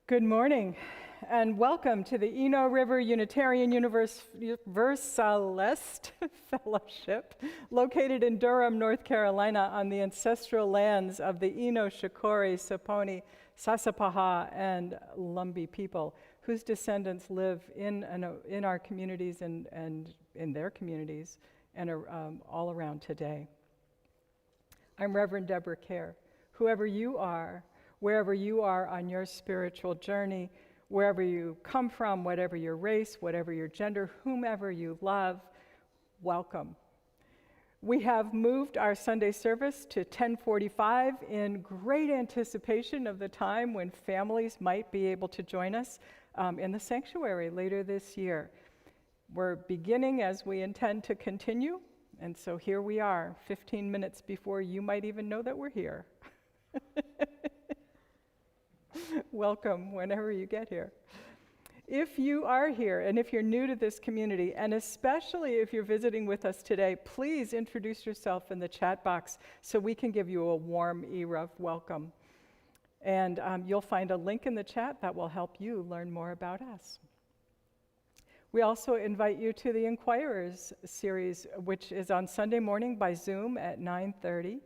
Good morning, and welcome to the Eno River Unitarian Universalist Fellowship, located in Durham, North Carolina, on the ancestral lands of the Eno, Shakori, Saponi, Sasapaha, and Lumbee people, whose descendants live in our communities and in their communities and are all around today. I'm Reverend Deborah Cayer. Whoever you are, wherever you are on your spiritual journey, wherever you come from, whatever your race, whatever your gender, whomever you love, welcome. We have moved our Sunday service to 10:45 in great anticipation of the time when families might be able to join us in the sanctuary later this year. We're beginning as we intend to continue, and so here we are, 15 minutes before you might even know that we're here. Welcome whenever you get here. If you are here and if you're new to this community, and especially if you're visiting with us today, please introduce yourself in the chat box so we can give you a warm ERUUF welcome. And you'll find a link in the chat that will help you learn more about us. We also invite you to the Inquirers series, which is on Sunday morning by Zoom at 9:30.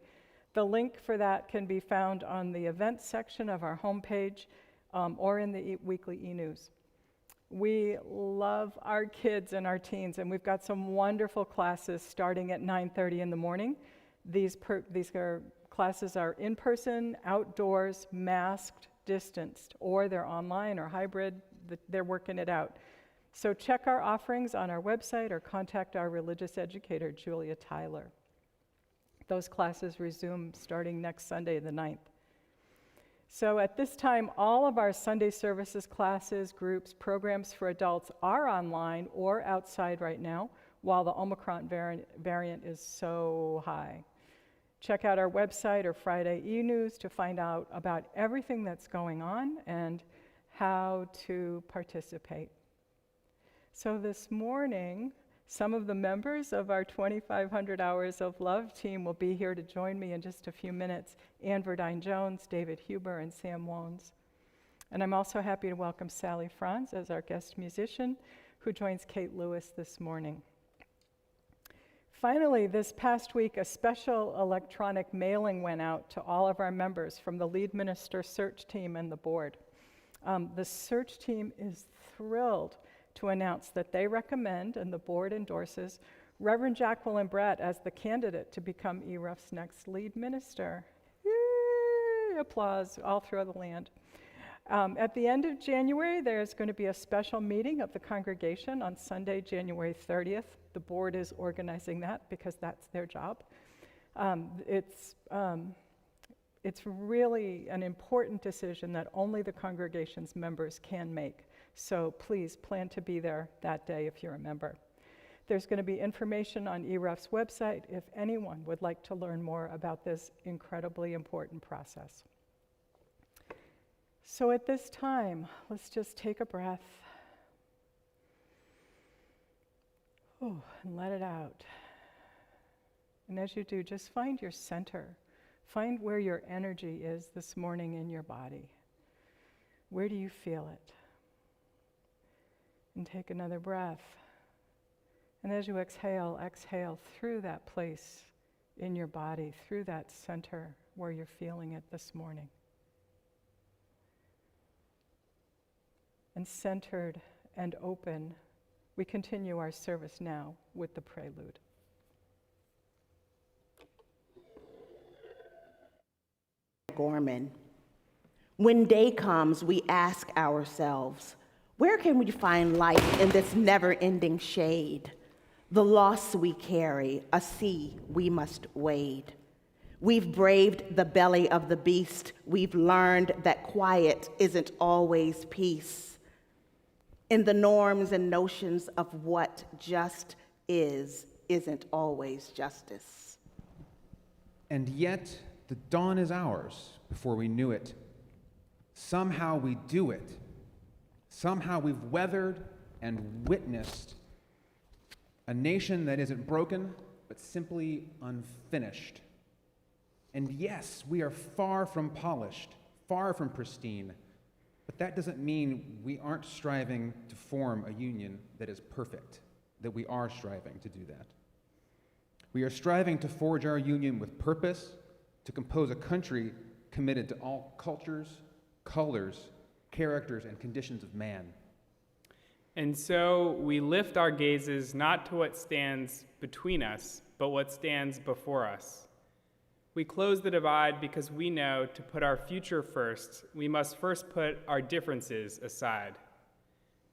The link for that can be found on the events section of our homepage or in the weekly e-news. We love our kids and our teens, and we've got some wonderful classes starting at 9:30 in the morning. These classes are in person, outdoors, masked, distanced, or they're online or hybrid. They're working it out. So check our offerings on our website or contact our religious educator, Julia Tyler. Those classes resume starting next Sunday, the 9th. So at this time, all of our Sunday services, classes, groups, programs for adults are online or outside right now, while the Omicron variant is so high. Check out our website or Friday e-news to find out about everything that's going on and how to participate. So this morning, some of the members of our 2,500 Hours of Love team will be here to join me in just a few minutes. Ann Verdine Jones, David Huber, and Sam Wones. And I'm also happy to welcome Sally Franz as our guest musician, who joins Kate Lewis this morning. Finally, this past week, a special electronic mailing went out to all of our members from the lead minister search team and the board. The search team is thrilled to announce that they recommend, and the board endorses, Reverend Jacqueline Brett as the candidate to become ERUUF's next lead minister. Yay! Applause all through the land. At the end of January, there's going to be a special meeting of the congregation on Sunday, January 30th. The board is organizing that because that's their job. It's really an important decision that only the congregation's members can make. So please plan to be there that day if you're a member. There's going to be information on ERUUF's website if anyone would like to learn more about this incredibly important process. So at this time, let's just take a breath. And let it out. And as you do, just find your center. Find where your energy is this morning in your body. Where do you feel it? And take another breath. And as you exhale, exhale through that place in your body, through that center where you're feeling it this morning. And centered and open, we continue our service now with the prelude. Gorman. When day comes, we ask ourselves, where can we find light in this never-ending shade? The loss we carry, a sea we must wade. We've braved the belly of the beast. We've learned that quiet isn't always peace. In the norms and notions of what just isn't always justice. And yet, the dawn is ours before we knew it. Somehow we do it. Somehow we've weathered and witnessed a nation that isn't broken, but simply unfinished. And yes, we are far from polished, far from pristine, But that doesn't mean we aren't striving to form a union that is perfect, that we are striving to do that. We are striving to forge our union with purpose, to compose a country committed to all cultures, colors, characters, and conditions of man. And so we lift our gazes not to what stands between us, but what stands before us. We close the divide because we know to put our future first, we must first put our differences aside.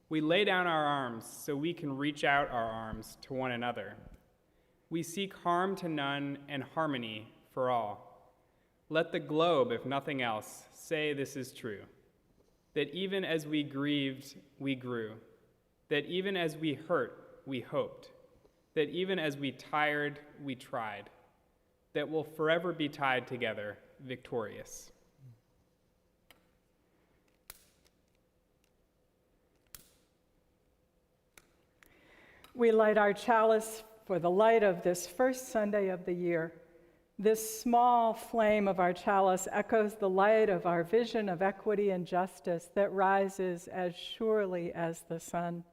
We lay down our arms so we can reach out our arms to one another. We seek harm to none and harmony for all. Let the globe, if nothing else, say this is true, that even as we grieved, we grew, that even as we hurt, we hoped, that even as we tired, we tried, that we'll forever be tied together, victorious. We light our chalice for the light of this first Sunday of the year. This small flame of our chalice echoes the light of our vision of equity and justice that rises as surely as the sun.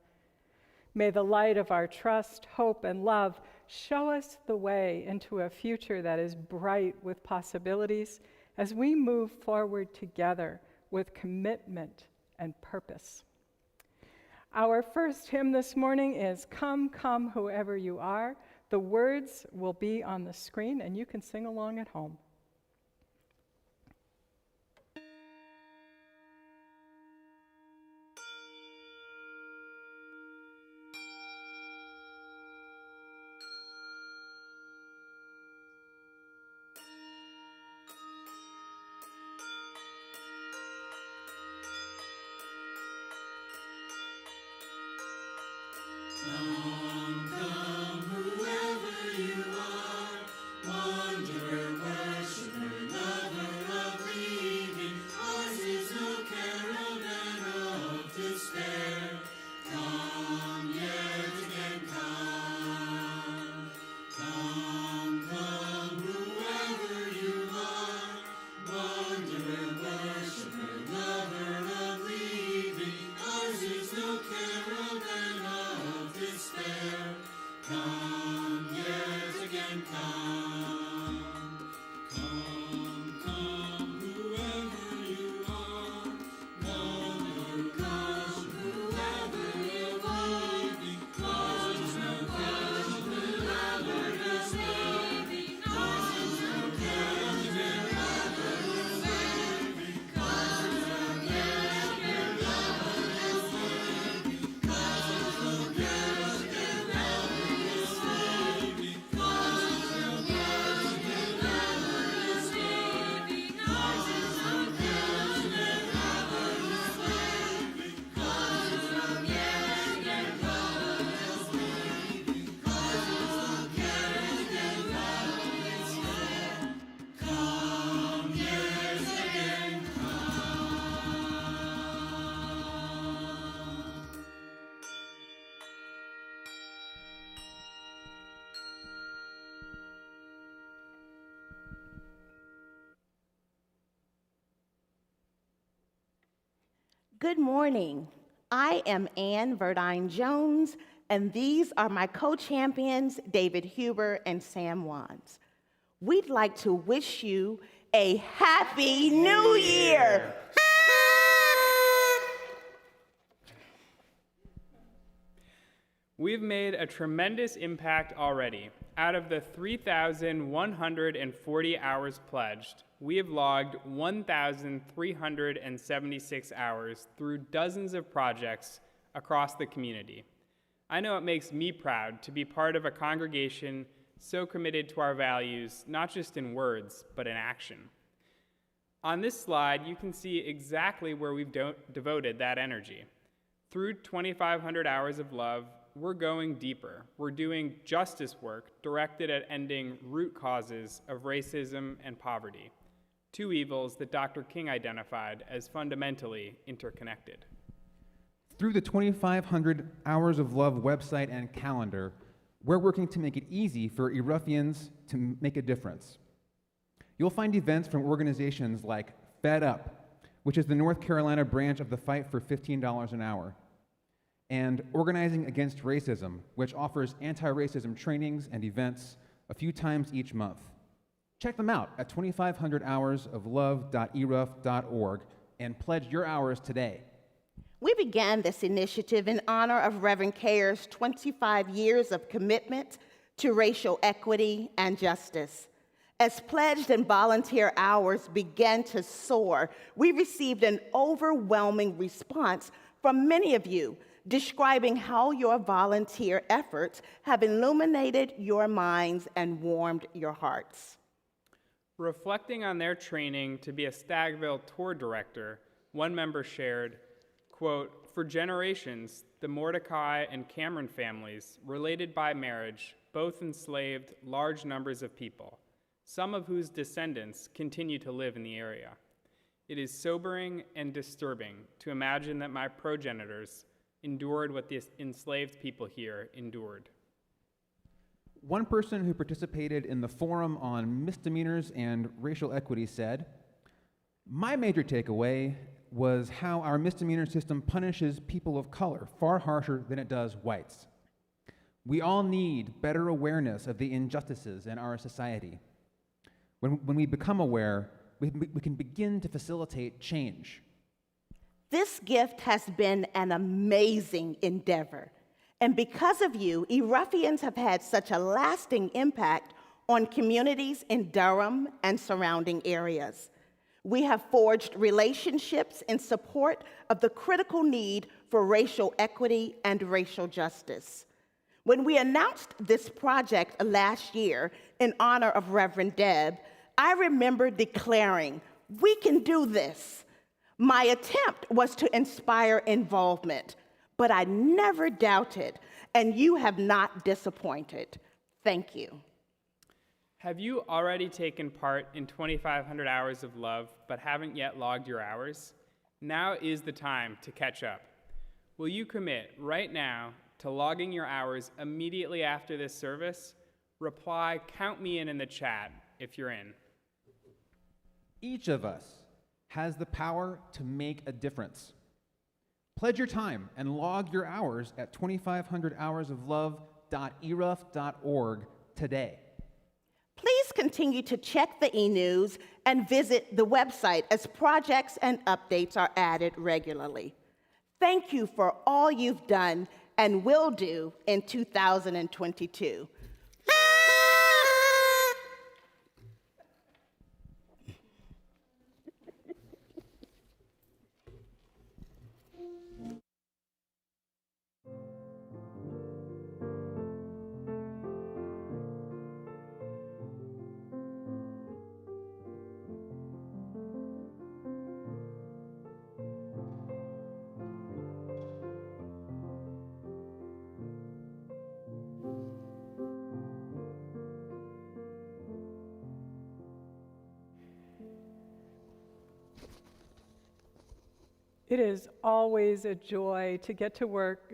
May the light of our trust, hope, and love show us the way into a future that is bright with possibilities as we move forward together with commitment and purpose. Our first hymn this morning is Come, Come, Whoever You Are. The words will be on the screen, and you can sing along at home. Good morning. I am Ann Verdine Jones, and these are my co-champions, David Huber and Sam Wands. We'd like to wish you a Happy New Year! We've made a tremendous impact already. Out of the 3,140 hours pledged, we have logged 1,376 hours through dozens of projects across the community. I know it makes me proud to be part of a congregation so committed to our values, not just in words, but in action. On this slide, you can see exactly where we've devoted that energy. Through 2,500 hours of love, we're going deeper. We're doing justice work directed at ending root causes of racism and poverty, two evils that Dr. King identified as fundamentally interconnected. Through the 2,500 Hours of Love website and calendar, we're working to make it easy for ERUUFians to make a difference. You'll find events from organizations like Fed Up, which is the North Carolina branch of the Fight for $15 an Hour, and Organizing Against Racism, which offers anti-racism trainings and events a few times each month. Check them out at 2500hoursoflove.eruf.org and pledge your hours today. We began this initiative in honor of Reverend Cayer's 25 years of commitment to racial equity and justice. As pledged and volunteer hours began to soar, we received an overwhelming response from many of you describing how your volunteer efforts have illuminated your minds and warmed your hearts. Reflecting on their training to be a Stagville tour director, one member shared, quote, "For generations, the Mordecai and Cameron families, related by marriage, both enslaved large numbers of people, some of whose descendants continue to live in the area. It is sobering and disturbing to imagine that my progenitors endured what the enslaved people here endured." One person who participated in the forum on misdemeanors and racial equity said, "My major takeaway was how our misdemeanor system punishes people of color far harsher than it does whites. We all need better awareness of the injustices in our society. When we become aware, we can begin to facilitate change." This gift has been an amazing endeavor. And because of you, ERUUFians have had such a lasting impact on communities in Durham and surrounding areas. We have forged relationships in support of the critical need for racial equity and racial justice. When we announced this project last year in honor of Reverend Deb, I remember declaring, "We can do this." My attempt was to inspire involvement, but I never doubted, and you have not disappointed. Thank you. Have you already taken part in 2,500 hours of love but haven't yet logged your hours? Now is the time to catch up. Will you commit right now to logging your hours immediately after this service? Reply, "Count me in the chat if you're in." Each of us has the power to make a difference. Pledge your time and log your hours at 2500hoursoflove.eruf.org today. Please continue to check the e-news and visit the website as projects and updates are added regularly. Thank you for all you've done and will do in 2022. It is always a joy to get to work,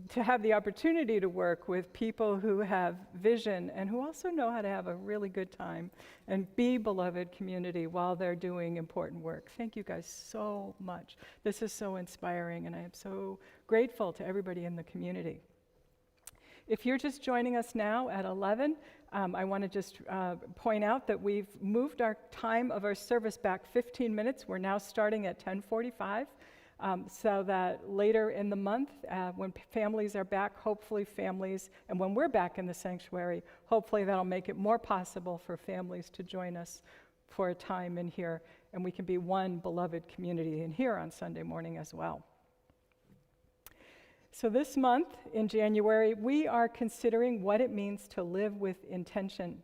to have the opportunity to work with people who have vision and who also know how to have a really good time and be beloved community while they're doing important work. Thank you guys so much. This is so inspiring, and I am so grateful to everybody in the community. If you're just joining us now at 11, I want to just point out that we've moved our time of our service back 15 minutes. We're now starting at 10:45, so that later in the month, when families are back, hopefully families, and when we're back in the sanctuary, hopefully that'll make it more possible for families to join us for a time in here, and we can be one beloved community in here on Sunday morning as well. So this month, in January, we are considering what it means to live with intention.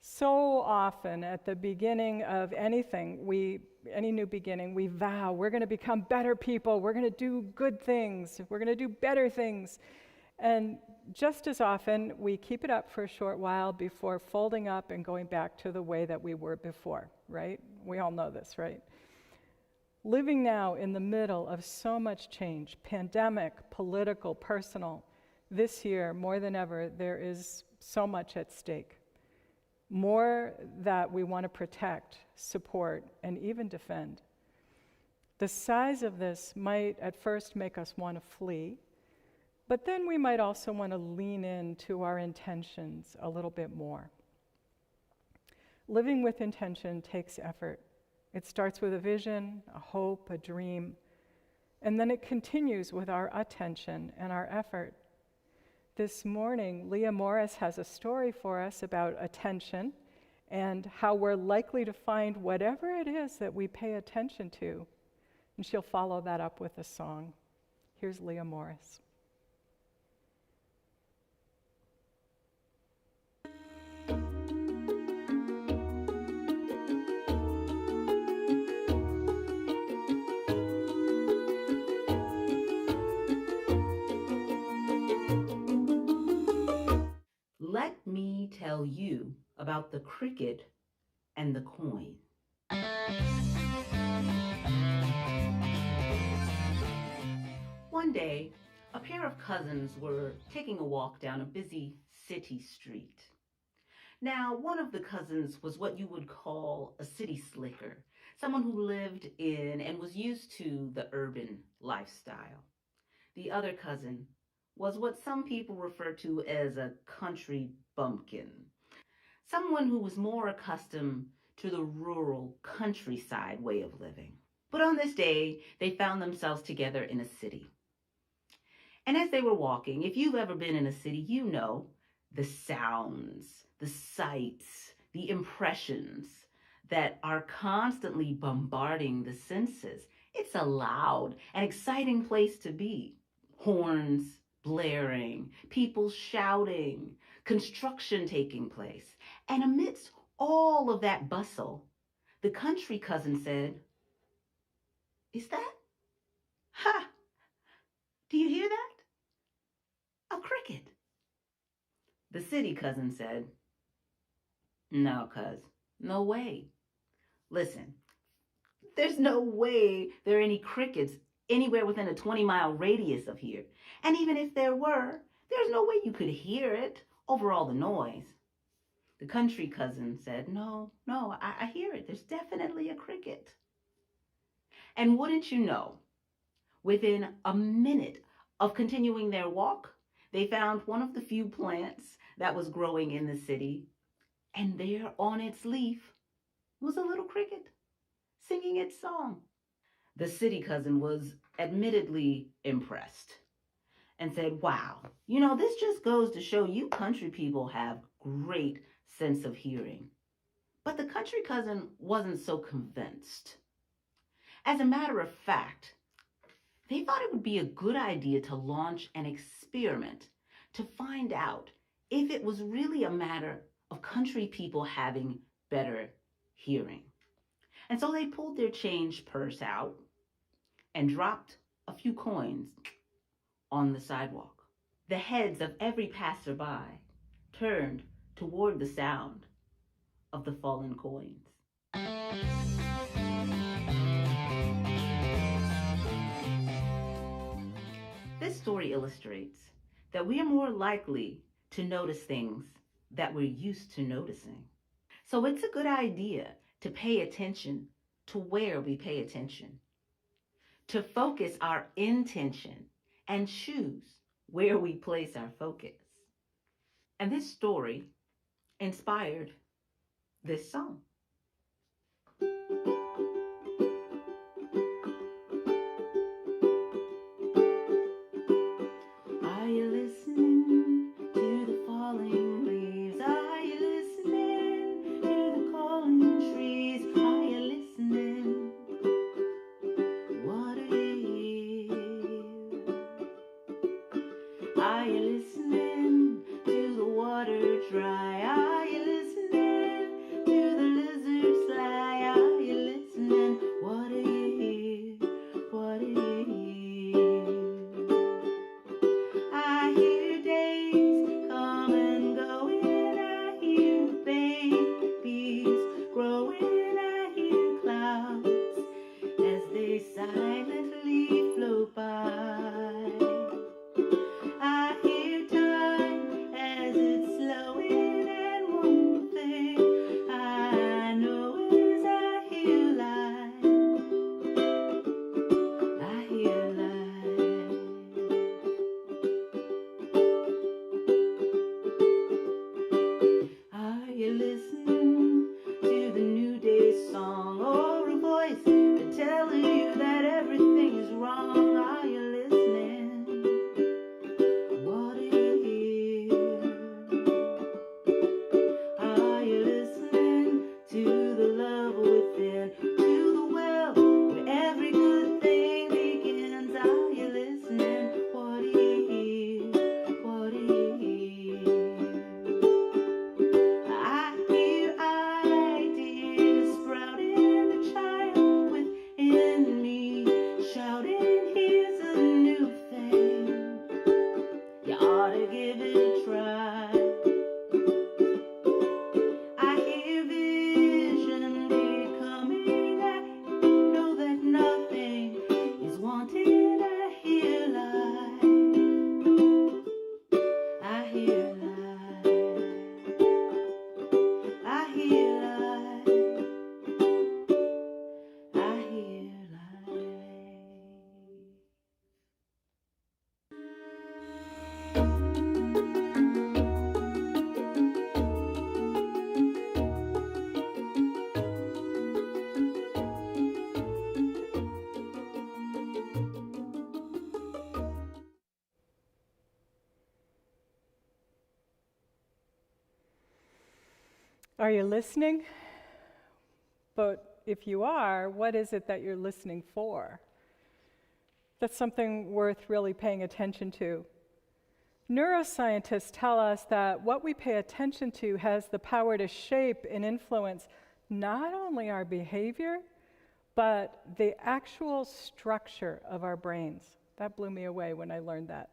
So often at the beginning of anything, any new beginning, we vow we're going to become better people, we're going to do good things, we're going to do better things. And just as often, we keep it up for a short while before folding up and going back to the way that we were before, right? We all know this, right? Living now in the middle of so much change, pandemic, political, personal, this year, more than ever, there is so much at stake. More that we want to protect, support, and even defend. The size of this might at first make us want to flee, but then we might also want to lean into our intentions a little bit more. Living with intention takes effort. It starts with a vision, a hope, a dream, and then it continues with our attention and our effort. This morning, Leah Morris has a story for us about attention and how we're likely to find whatever it is that we pay attention to. And she'll follow that up with a song. Here's Leah Morris. Let me tell you about the cricket and the coin. One day, a pair of cousins were taking a walk down a busy city street. Now, one of the cousins was what you would call a city slicker, someone who lived in and was used to the urban lifestyle. The other cousin was what some people refer to as a country bumpkin, someone who was more accustomed to the rural countryside way of living. But on this day, they found themselves together in a city. And as they were walking, if you've ever been in a city, you know the sounds, the sights, the impressions that are constantly bombarding the senses. It's a loud and exciting place to be. Horns blaring, people shouting, construction taking place. And amidst all of that bustle, the country cousin said, "Is that? Ha! Do you hear that? A cricket." The city cousin said, "No, cuz, no way. Listen, there's no way there are any crickets anywhere within a 20-mile radius of here. And even if there were, there's no way you could hear it over all the noise." The country cousin said, No, I hear it. There's definitely a cricket." And wouldn't you know, within a minute of continuing their walk, they found one of the few plants that was growing in the city, and there on its leaf was a little cricket singing its song. The city cousin was admittedly impressed and said, "Wow, this just goes to show you country people have great sense of hearing." But the country cousin wasn't so convinced. As a matter of fact, they thought it would be a good idea to launch an experiment to find out if it was really a matter of country people having better hearing. And so they pulled their change purse out and dropped a few coins on the sidewalk. The heads of every passerby turned toward the sound of the fallen coins. This story illustrates that we are more likely to notice things that we're used to noticing. So it's a good idea to pay attention to where we pay attention, to focus our intention and choose where we place our focus. And this story inspired this song. Are you listening to the falling leaves? Are you listening to the calling trees? Are you listening? What do you hear? Are you listening to the water dry? Are you listening to the Are you listening? But if you are, what is it that you're listening for? That's something worth really paying attention to. Neuroscientists tell us that what we pay attention to has the power to shape and influence not only our behavior, but the actual structure of our brains. That blew me away when I learned that.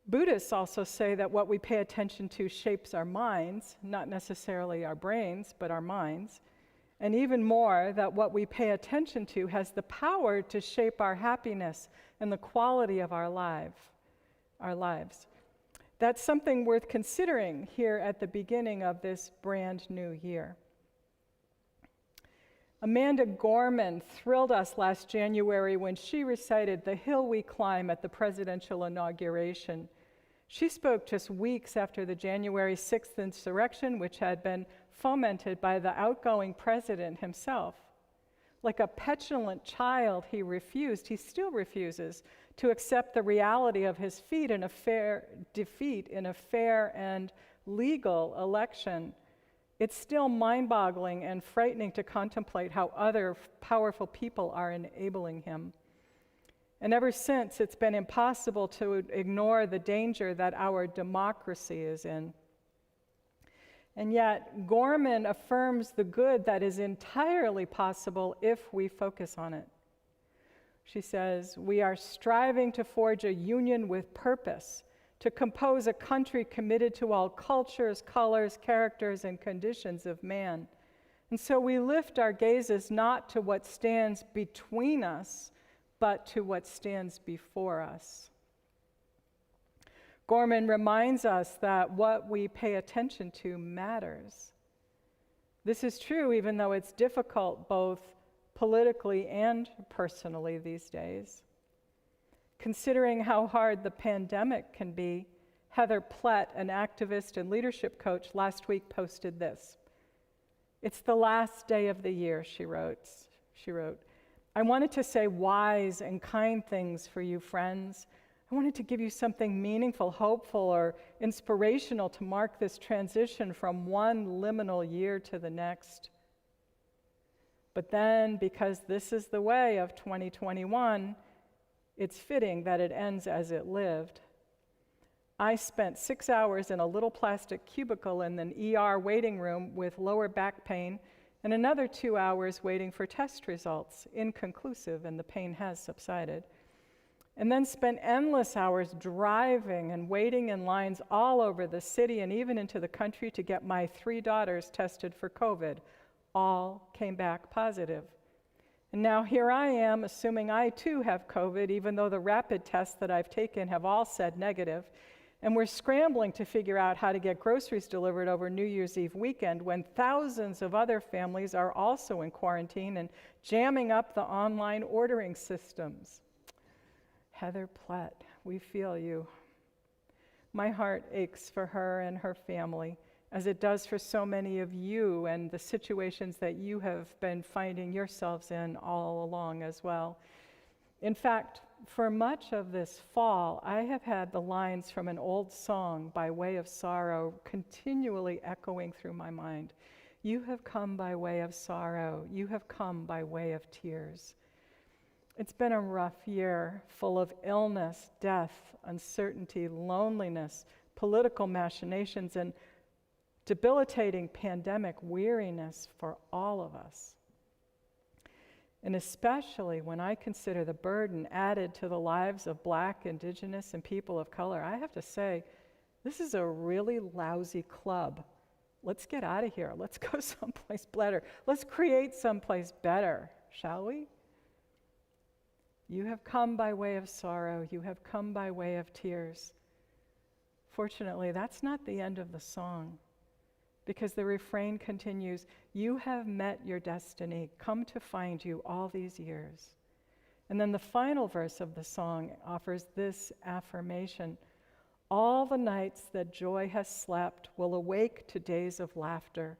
Buddhists also say that what we pay attention to shapes our minds, not necessarily our brains, but our minds. And even more, that what we pay attention to has the power to shape our happiness and the quality of our lives. That's something worth considering here at the beginning of this brand new year. Amanda Gorman thrilled us last January when she recited "The Hill We Climb" at the Presidential Inauguration. She spoke just weeks after the January 6th insurrection, which had been fomented by the outgoing president himself. Like a petulant child, he still refuses to accept the reality of his defeat in a fair and legal election. It's still mind-boggling and frightening to contemplate how other powerful people are enabling him. And ever since, it's been impossible to ignore the danger that our democracy is in. And yet, Gorman affirms the good that is entirely possible if we focus on it. She says, "We are striving to forge a union with purpose, to compose a country committed to all cultures, colors, characters, and conditions of man. And so we lift our gazes not to what stands between us, but to what stands before us." Gorman reminds us that what we pay attention to matters. This is true even though it's difficult both politically and personally these days. Considering how hard the pandemic can be, Heather Plett, an activist and leadership coach, last week posted this. "It's the last day of the year," she wrote. "I wanted to say wise and kind things for you, friends. I wanted to give you something meaningful, hopeful, or inspirational to mark this transition from one liminal year to the next. But then, because this is the way of 2021, it's fitting that it ends as it lived. I spent 6 hours in a little plastic cubicle in an ER waiting room with lower back pain, and another 2 hours waiting for test results, inconclusive, and the pain has subsided. And then spent endless hours driving and waiting in lines all over the city and even into the country to get my 3 daughters tested for COVID. All came back positive. And now here I am, assuming I too have COVID, even though the rapid tests that I've taken have all said negative. And we're scrambling to figure out how to get groceries delivered over New Year's Eve weekend when thousands of other families are also in quarantine and jamming up the online ordering systems." Heather Plett, we feel you. My heart aches for her and her family, as it does for so many of you and the situations that you have been finding yourselves in all along as well. In fact, for much of this fall, I have had the lines from an old song, "By Way of Sorrow," continually echoing through my mind. "You have come by way of sorrow. You have come by way of tears." It's been a rough year, full of illness, death, uncertainty, loneliness, political machinations, and debilitating pandemic weariness for all of us. And especially when I consider the burden added to the lives of Black, Indigenous, and people of color, I have to say, this is a really lousy club. Let's get out of here. Let's go someplace better. Let's create someplace better, shall we? You have come by way of sorrow. You have come by way of tears. Fortunately, that's not the end of the song, because the refrain continues, "You have met your destiny, come to find you all these years." And then the final verse of the song offers this affirmation: "All the nights that joy has slept will awake to days of laughter.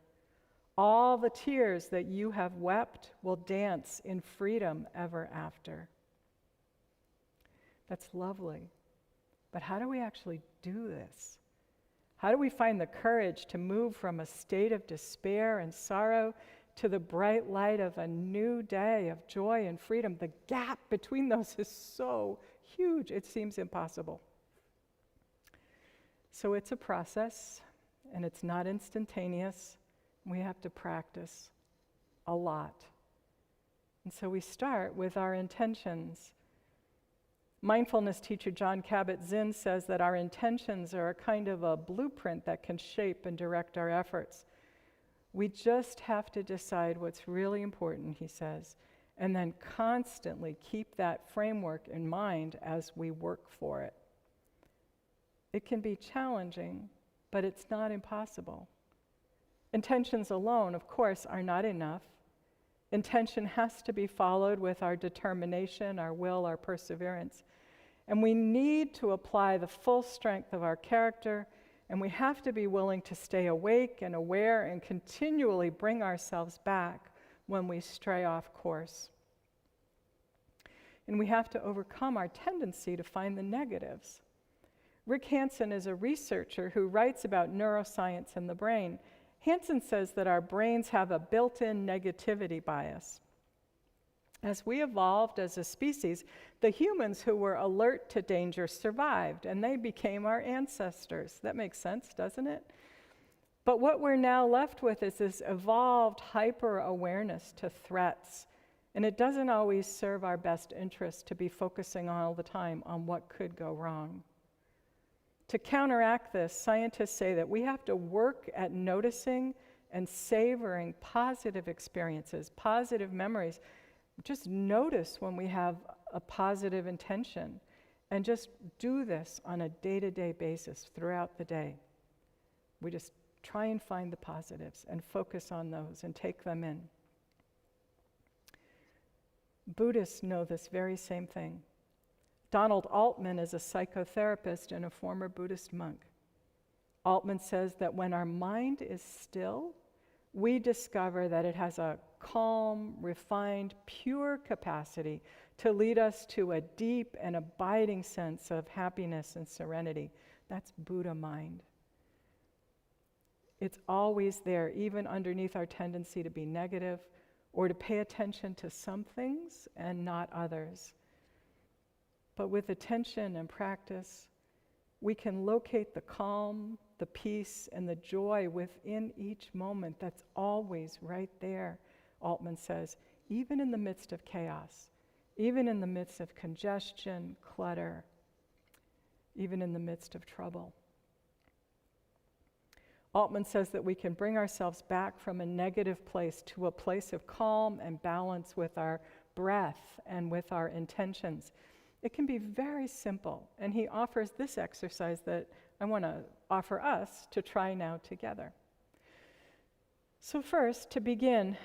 All the tears that you have wept will dance in freedom ever after." That's lovely. But how do we actually do this? How do we find the courage to move from a state of despair and sorrow to the bright light of a new day of joy and freedom? The gap between those is so huge, it seems impossible. So it's a process, and it's not instantaneous. We have to practice a lot. And so we start with our intentions. Mindfulness teacher John Kabat-Zinn says that our intentions are a kind of a blueprint that can shape and direct our efforts. We just have to decide what's really important, he says, and then constantly keep that framework in mind as we work for it. It can be challenging, but it's not impossible. Intentions alone, of course, are not enough. Intention has to be followed with our determination, our will, our perseverance. And we need to apply the full strength of our character, and we have to be willing to stay awake and aware and continually bring ourselves back when we stray off course. And we have to overcome our tendency to find the negatives. Rick Hansen is a researcher who writes about neuroscience and the brain. Hansen says that our brains have a built-in negativity bias. As we evolved as a species, the humans who were alert to danger survived, and they became our ancestors. That makes sense, doesn't it? But what we're now left with is this evolved hyper-awareness to threats, and it doesn't always serve our best interest to be focusing all the time on what could go wrong. To counteract this, scientists say that we have to work at noticing and savoring positive experiences, positive memories. Just notice when we have a positive intention, and just do this on a day-to-day basis throughout the day. We just try and find the positives and focus on those and take them in. Buddhists know this very same thing. Donald Altman is a psychotherapist and a former Buddhist monk. Altman says that when our mind is still, we discover that it has a calm, refined, pure capacity to lead us to a deep and abiding sense of happiness and serenity. That's Buddha mind. It's always there, even underneath our tendency to be negative or to pay attention to some things and not others. But with attention and practice, we can locate the calm, the peace, and the joy within each moment that's always right there, Altman says, even in the midst of chaos, even in the midst of congestion, clutter, even in the midst of trouble. Altman says that we can bring ourselves back from a negative place to a place of calm and balance with our breath and with our intentions. It can be very simple, and he offers this exercise that I want to offer us to try now together. So first, to begin,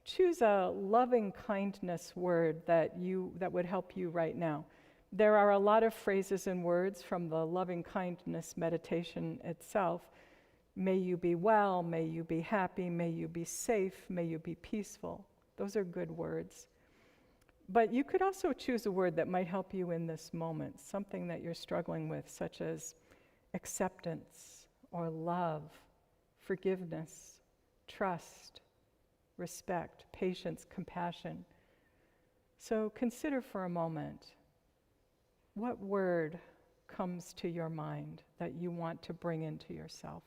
choose a loving kindness word that would help you right now. There are a lot of phrases and words from the loving kindness meditation itself. May you be well, may you be happy, may you be safe, may you be peaceful. Those are good words. But you could also choose a word that might help you in this moment, something that you're struggling with, such as acceptance or love, forgiveness, trust, respect, patience, compassion. So consider for a moment, what word comes to your mind that you want to bring into yourself?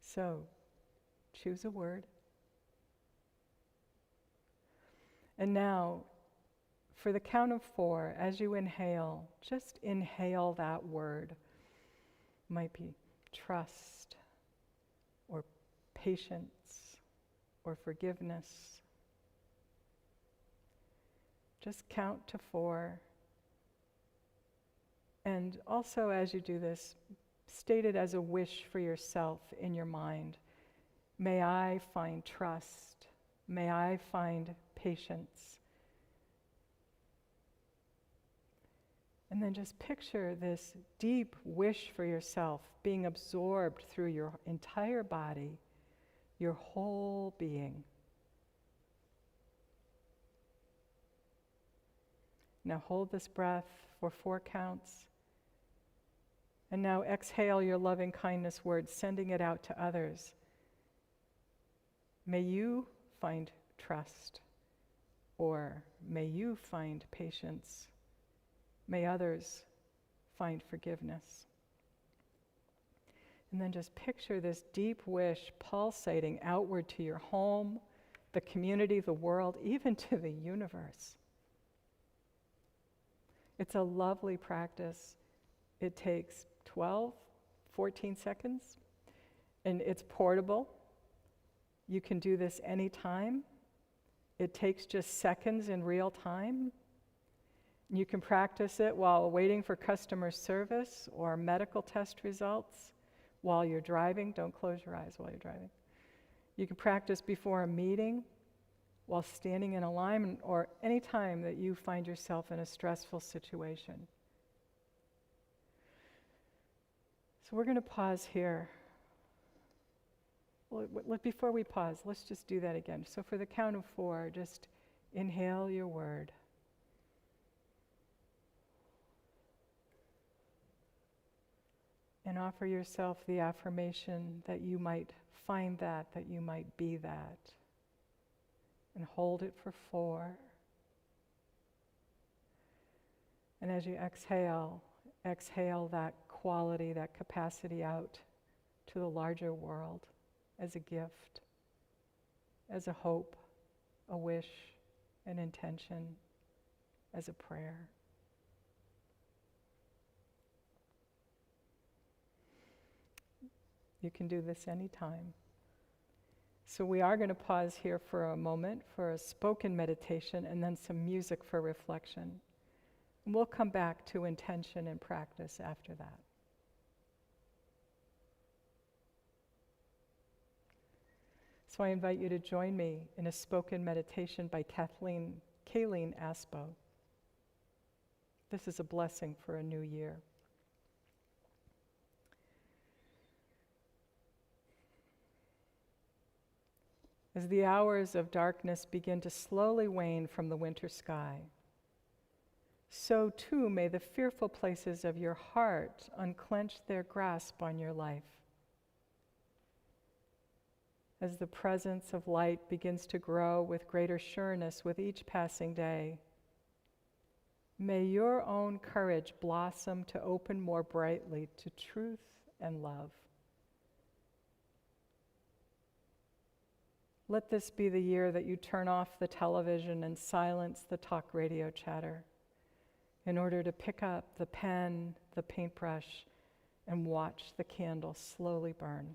So, choose a word. And now, for the count of 4, as you inhale, just inhale that word. Might be trust, or patience, or forgiveness. Just count to 4. And also, as you do this, state it as a wish for yourself in your mind. May I find trust. May I find patience. And then just picture this deep wish for yourself being absorbed through your entire body, your whole being. Now hold this breath for 4 counts. And now exhale your loving kindness word, sending it out to others. May you find trust, or may you find patience. May others find forgiveness. And then just picture this deep wish pulsating outward to your home, the community, the world, even to the universe. It's a lovely practice. It takes 12, 14 seconds, and it's portable. You can do this anytime. It takes just seconds in real time. You can practice it while waiting for customer service or medical test results, while you're driving. Don't close your eyes while you're driving. You can practice before a meeting, while standing in alignment, or any time that you find yourself in a stressful situation. So we're going to pause here. Well, before we pause, let's just do that again. So for the count of 4, just inhale your word. And offer yourself the affirmation that you might find that you might be that. And hold it for 4. And as you exhale that quality, that capacity out to the larger world as a gift, as a hope, a wish, an intention, as a prayer. You can do this anytime. So we are going to pause here for a moment for a spoken meditation and then some music for reflection. And we'll come back to intention and practice after that. So I invite you to join me in a spoken meditation by Kayleen Aspo. This is a blessing for a new year. As the hours of darkness begin to slowly wane from the winter sky, so too may the fearful places of your heart unclench their grasp on your life. As the presence of light begins to grow with greater sureness with each passing day, may your own courage blossom to open more brightly to truth and love. Let this be the year that you turn off the television and silence the talk radio chatter in order to pick up the pen, the paintbrush, and watch the candle slowly burn.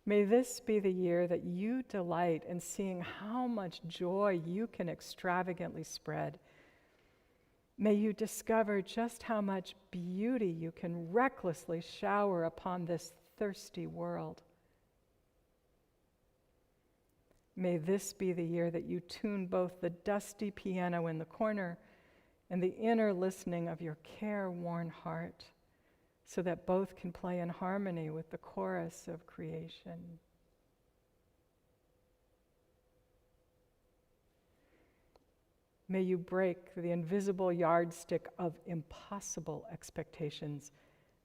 May this be the year that you delight in seeing how much joy you can extravagantly spread. May you discover just how much beauty you can recklessly shower upon this thirsty world. May this be the year that you tune both the dusty piano in the corner and the inner listening of your careworn heart, so that both can play in harmony with the chorus of creation. May you break the invisible yardstick of impossible expectations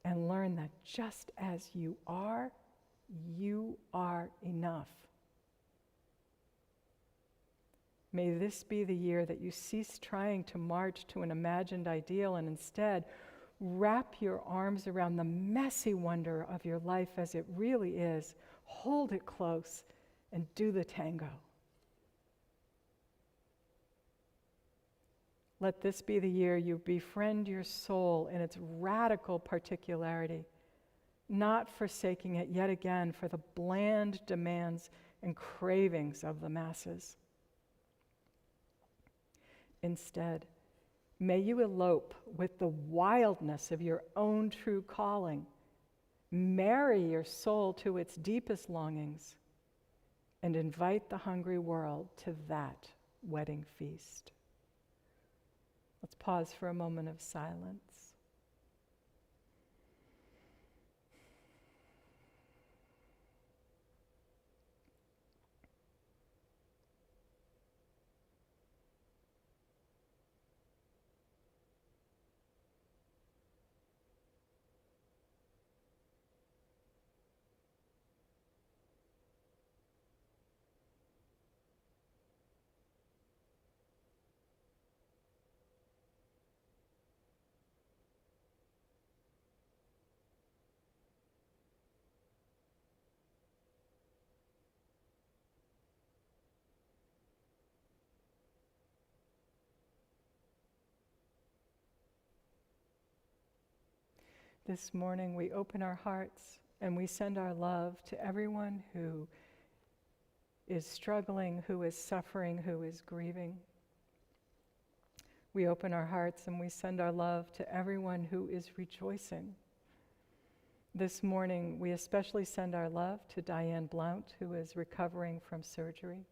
and learn that just as you are enough. May this be the year that you cease trying to march to an imagined ideal and instead wrap your arms around the messy wonder of your life as it really is, hold it close, and do the tango. Let this be the year you befriend your soul in its radical particularity, not forsaking it yet again for the bland demands and cravings of the masses. Instead, may you elope with the wildness of your own true calling, marry your soul to its deepest longings, and invite the hungry world to that wedding feast. Let's pause for a moment of silence. This morning we open our hearts and we send our love to everyone who is struggling, who is suffering, who is grieving. We open our hearts and we send our love to everyone who is rejoicing. This morning, we especially send our love to Diane Blount, who is recovering from surgery.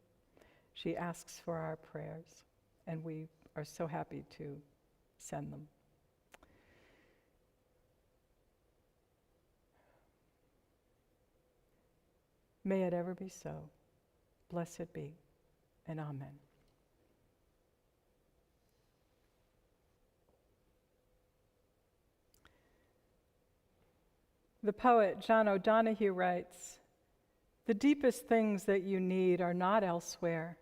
She asks for our prayers, and we are so happy to send them. May it ever be so. Blessed be, and amen. The poet John O'Donohue writes, "The deepest things that you need are not elsewhere.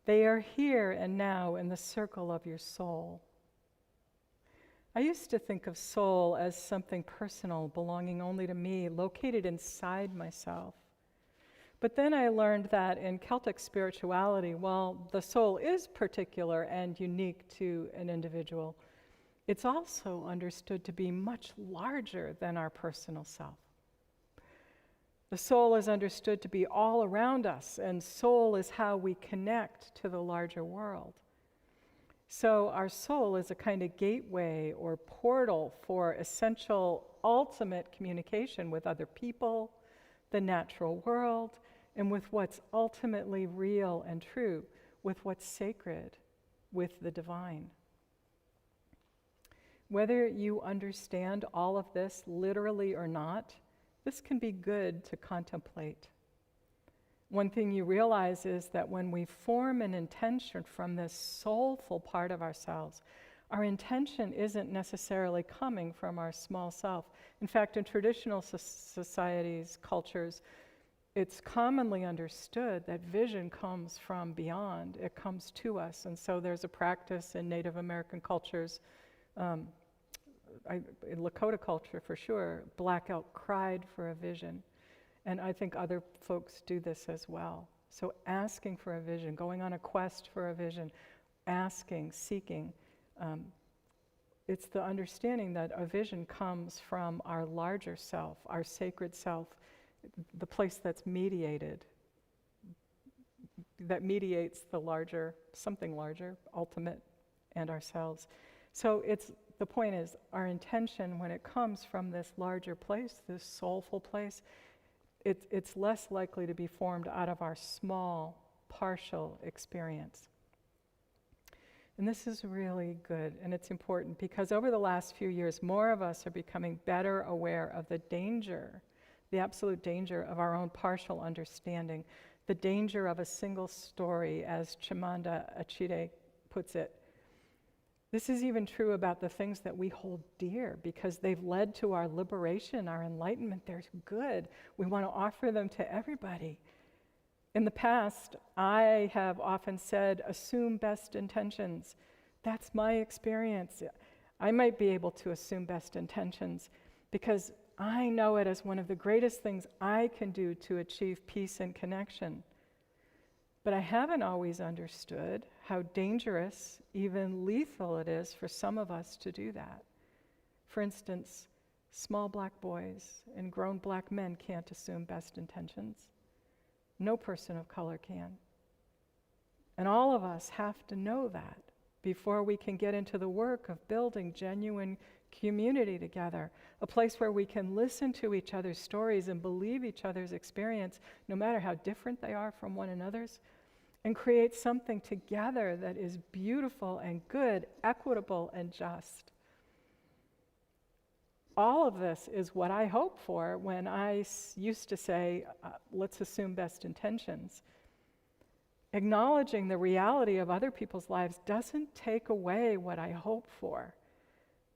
They are here and now in the circle of your soul." I used to think of soul as something personal, belonging only to me, located inside myself. But then I learned that in Celtic spirituality, while the soul is particular and unique to an individual, it's also understood to be much larger than our personal self. The soul is understood to be all around us, and soul is how we connect to the larger world. So our soul is a kind of gateway or portal for essential, ultimate communication with other people, the natural world, and with what's ultimately real and true, with what's sacred, with the divine. Whether you understand all of this literally or not, this can be good to contemplate. One thing you realize is that when we form an intention from this soulful part of ourselves, our intention isn't necessarily coming from our small self. In fact, in traditional societies, cultures, it's commonly understood that vision comes from beyond. It comes to us. And so there's a practice in Native American cultures, in Lakota culture for sure, Black Elk cried for a vision. And I think other folks do this as well. So asking for a vision, going on a quest for a vision, asking, seeking. It's the understanding that a vision comes from our larger self, our sacred self, the place that's mediated, that mediates the larger, something larger, ultimate, and ourselves. So the point is, our intention, when it comes from this larger place, this soulful place, it's less likely to be formed out of our small, partial experience. And this is really good, and it's important, because over the last few years, more of us are becoming better aware of the danger, the absolute danger of our own partial understanding, the danger of a single story, as Chimamanda Achebe puts it. This is even true about the things that we hold dear, because they've led to our liberation, our enlightenment. They're good. We want to offer them to everybody. In the past, I have often said, assume best intentions. That's my experience. I might be able to assume best intentions because I know it as one of the greatest things I can do to achieve peace and connection. But I haven't always understood how dangerous, even lethal it is for some of us to do that. For instance, small black boys and grown black men can't assume best intentions. No person of color can. And all of us have to know that before we can get into the work of building genuine community together, a place where we can listen to each other's stories and believe each other's experience, no matter how different they are from one another's, and create something together that is beautiful and good, equitable and just. All of this is what I hope for when I used to say, let's assume best intentions. Acknowledging the reality of other people's lives doesn't take away what I hope for.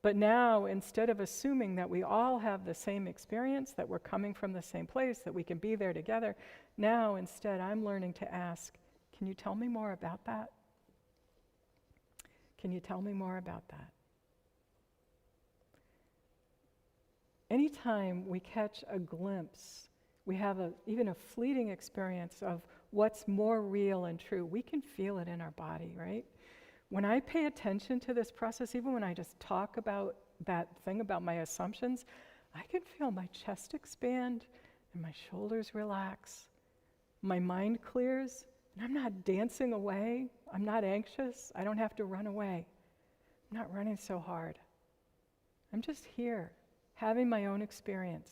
But now, instead of assuming that we all have the same experience, that we're coming from the same place, that we can be there together, now instead I'm learning to ask, can you tell me more about that? Can you tell me more about that? Anytime we catch a glimpse, we have even a fleeting experience of what's more real and true, we can feel it in our body, right? When I pay attention to this process, even when I just talk about that thing about my assumptions, I can feel my chest expand and my shoulders relax. My mind clears, and I'm not dancing away. I'm not anxious. I don't have to run away. I'm not running so hard. I'm just here, having my own experience.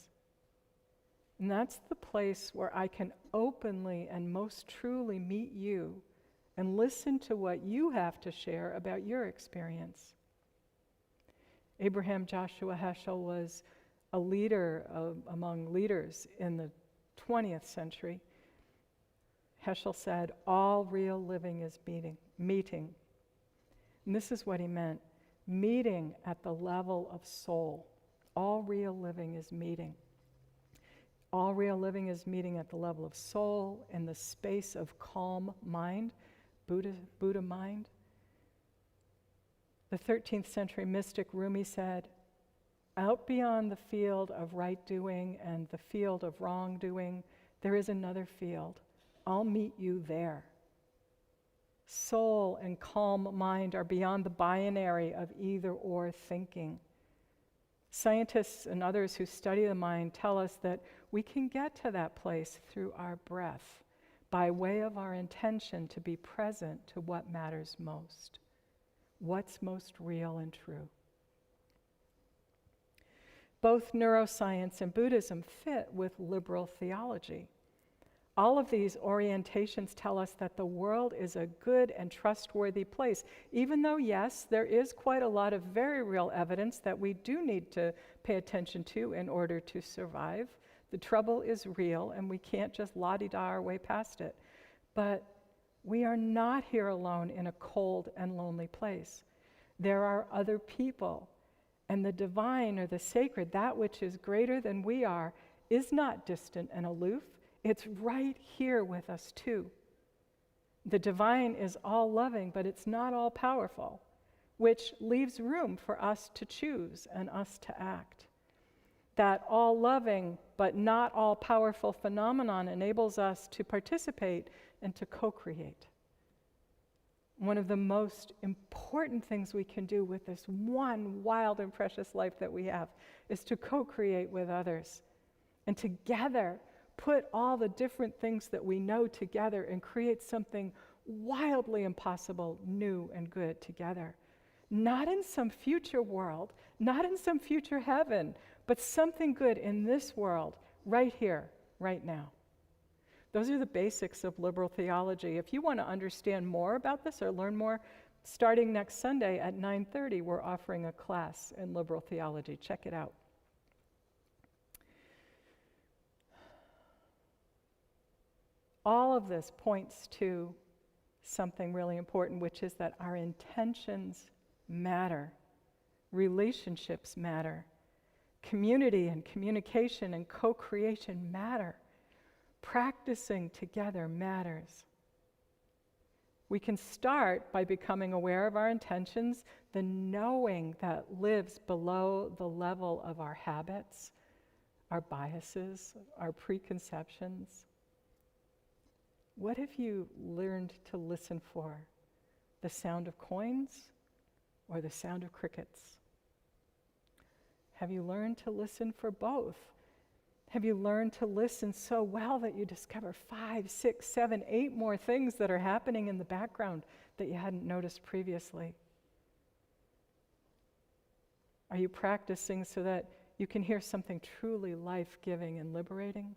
And that's the place where I can openly and most truly meet you and listen to what you have to share about your experience. Abraham Joshua Heschel was a leader among leaders in the 20th century. Heschel said, all real living is meeting. And this is what he meant, meeting at the level of soul. All real living is meeting. All real living is meeting at the level of soul, in the space of calm mind, Buddha mind. The 13th century mystic Rumi said, out beyond the field of right doing and the field of wrong doing, there is another field. I'll meet you there. Soul and calm mind are beyond the binary of either or thinking. Scientists and others who study the mind tell us that we can get to that place through our breath, by way of our intention to be present to what matters most, what's most real and true. Both neuroscience and Buddhism fit with liberal theology. All of these orientations tell us that the world is a good and trustworthy place, even though, yes, there is quite a lot of very real evidence that we do need to pay attention to in order to survive. The trouble is real, and we can't just la-di-da our way past it. But we are not here alone in a cold and lonely place. There are other people, and the divine or the sacred, that which is greater than we are, is not distant and aloof. It's right here with us too. The divine is all loving, but it's not all powerful, which leaves room for us to choose and us to act. That all loving but not all powerful phenomenon enables us to participate and to co-create. One of the most important things we can do with this one wild and precious life that we have is to co-create with others, and together put all the different things that we know together and create something wildly impossible, new and good together. Not in some future world, not in some future heaven, but something good in this world, right here, right now. Those are the basics of liberal theology. If you want to understand more about this or learn more, starting next Sunday at 9:30, we're offering a class in liberal theology. Check it out. All of this points to something really important, which is that our intentions matter. Relationships matter. Community and communication and co-creation matter. Practicing together matters. We can start by becoming aware of our intentions, the knowing that lives below the level of our habits, our biases, our preconceptions. What have you learned to listen for? The sound of coins or the sound of crickets? Have you learned to listen for both? Have you learned to listen so well that you discover 5, 6, 7, 8 more things that are happening in the background that you hadn't noticed previously? Are you practicing so that you can hear something truly life-giving and liberating?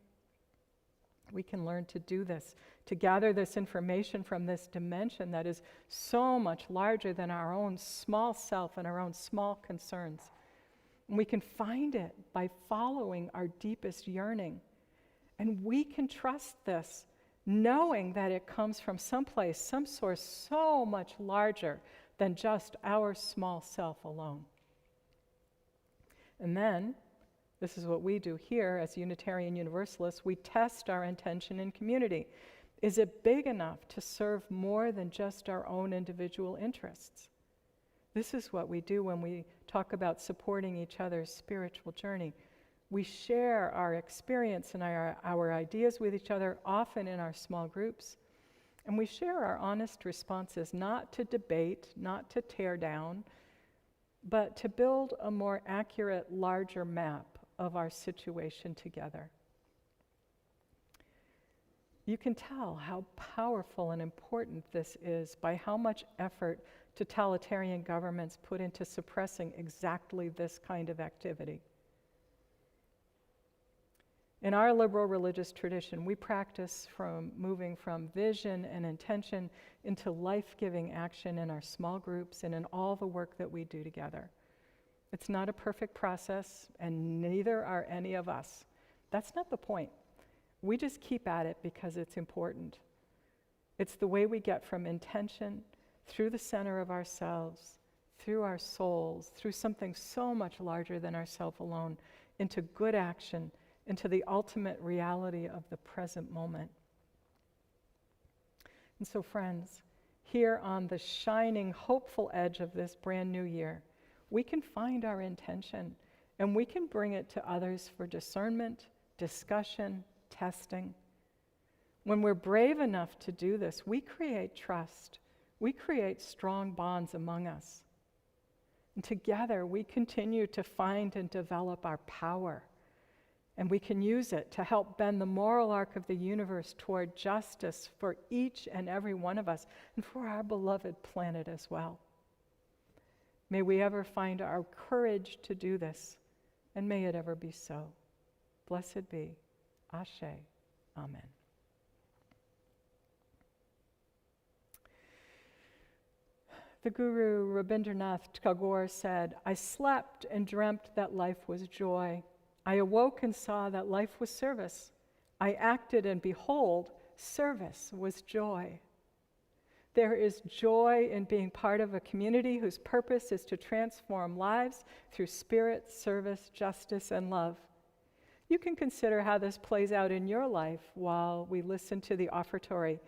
We can learn to do this, to gather this information from this dimension that is so much larger than our own small self and our own small concerns. And we can find it by following our deepest yearning. And we can trust this, knowing that it comes from someplace, some source so much larger than just our small self alone. And then, this is what we do here as Unitarian Universalists, we test our intention in community. Is it big enough to serve more than just our own individual interests? This is what we do when we talk about supporting each other's spiritual journey. We share our experience and our ideas with each other, often in our small groups. And we share our honest responses, not to debate, not to tear down, but to build a more accurate, larger map of our situation together. You can tell how powerful and important this is by how much effort totalitarian governments put into suppressing exactly this kind of activity. In our liberal religious tradition, we practice from moving from vision and intention into life-giving action in our small groups and in all the work that we do together. It's not a perfect process, and neither are any of us. That's not the point. We just keep at it because it's important. It's the way we get from intention through the center of ourselves, through our souls, through something so much larger than ourselves alone, into good action, into the ultimate reality of the present moment. And so, friends, here on the shining, hopeful edge of this brand new year, we can find our intention and we can bring it to others for discernment, discussion, testing. When we're brave enough to do this, we create trust. We create strong bonds among us. And together, we continue to find and develop our power. And we can use it to help bend the moral arc of the universe toward justice for each and every one of us and for our beloved planet as well. May we ever find our courage to do this, and may it ever be so. Blessed be. Ashe. Amen. The Guru Rabindranath Tagore said, "I slept and dreamt that life was joy. I awoke and saw that life was service. I acted and behold, service was joy." There is joy in being part of a community whose purpose is to transform lives through spirit, service, justice, and love. You can consider how this plays out in your life while we listen to the Offertory.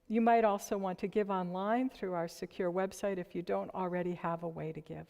You might also want to give online through our secure website if you don't already have a way to give.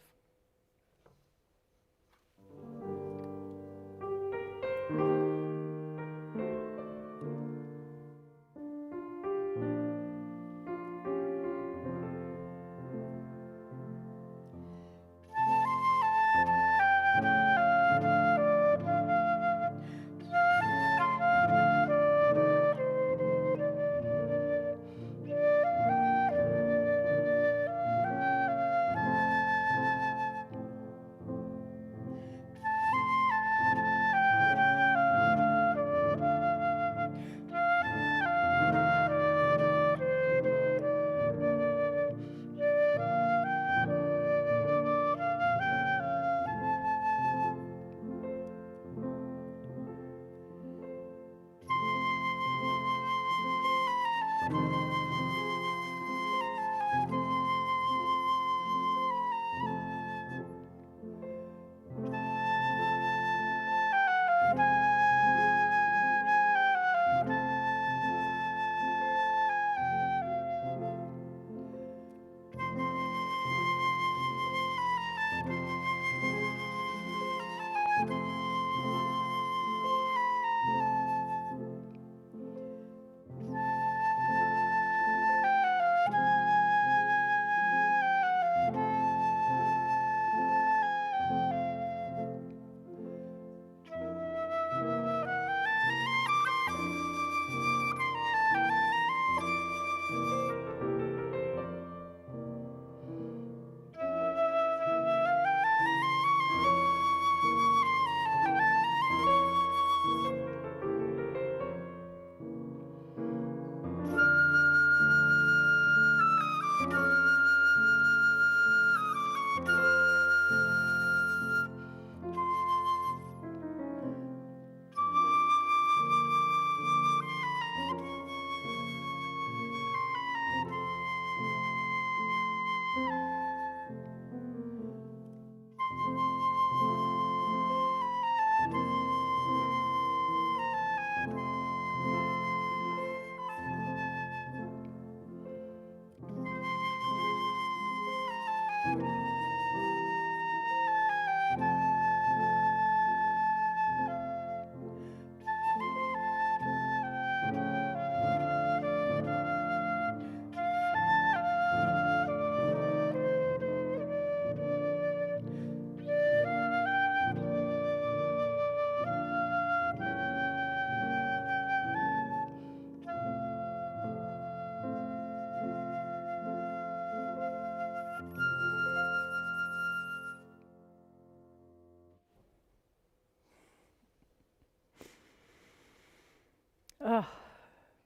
Ah,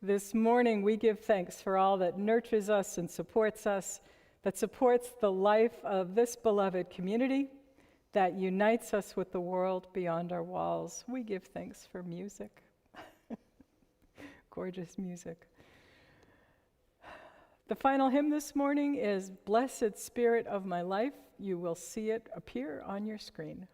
this morning we give thanks for all that nurtures us and supports us, that supports the life of this beloved community, that unites us with the world beyond our walls. We give thanks for music. Gorgeous music. The final hymn this morning is Blessed Spirit of My Life. You will see it appear on your screen.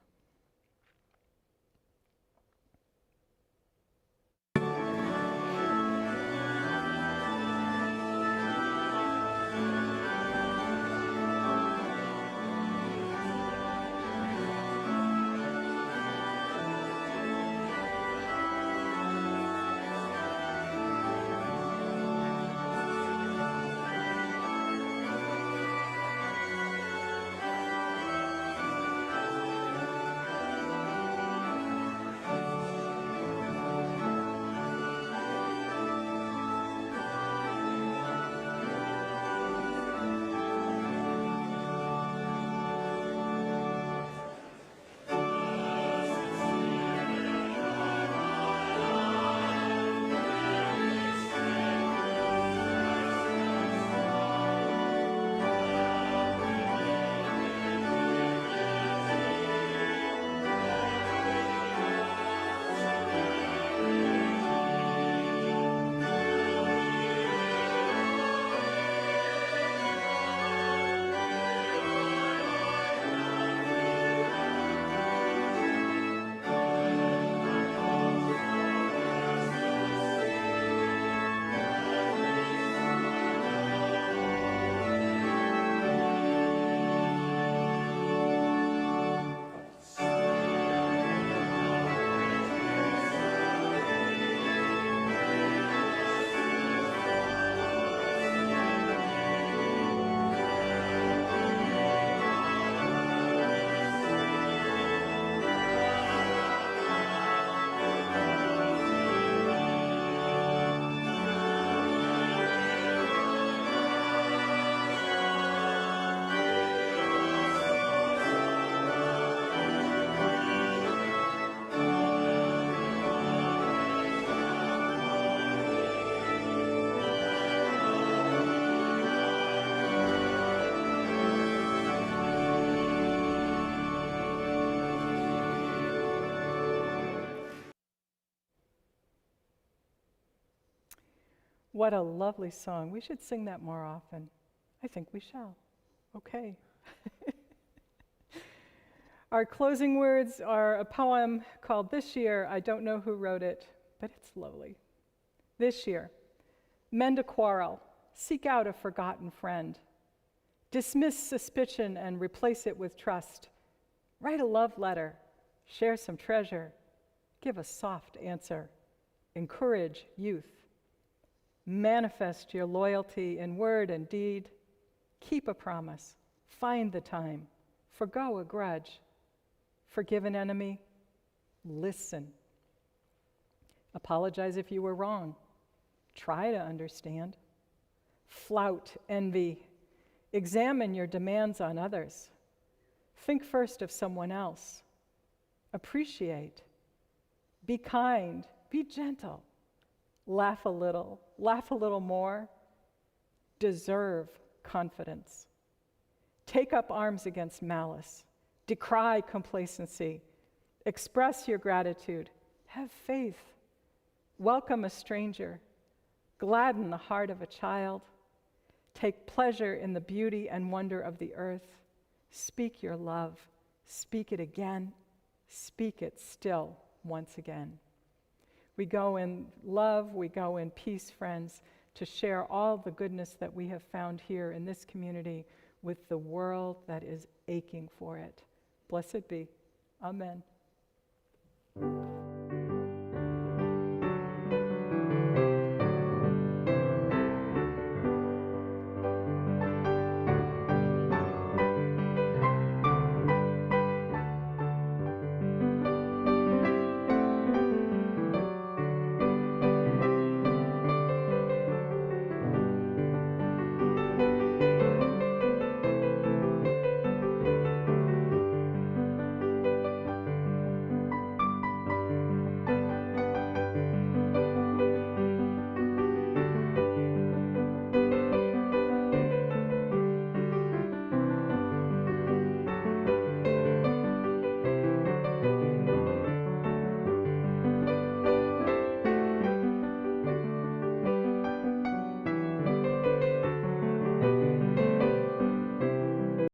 What a lovely song. We should sing that more often. I think we shall. Okay. Our closing words are a poem called This Year. I don't know who wrote it, but it's lovely. This year, mend a quarrel, seek out a forgotten friend. Dismiss suspicion and replace it with trust. Write a love letter, share some treasure, give a soft answer, encourage youth. Manifest your loyalty in word and deed. Keep a promise, find the time, forgo a grudge. Forgive an enemy, listen. Apologize if you were wrong. Try to understand. Flout envy. Examine your demands on others. Think first of someone else. Appreciate. Be kind. Be gentle. Laugh a little more. Deserve confidence. Take up arms against malice. Decry complacency. Express your gratitude. Have faith. Welcome a stranger. Gladden the heart of a child. Take pleasure in the beauty and wonder of the earth. Speak your love. Speak it again. Speak it still once again. We go in love, we go in peace, friends, to share all the goodness that we have found here in this community with the world that is aching for it. Blessed be. Amen.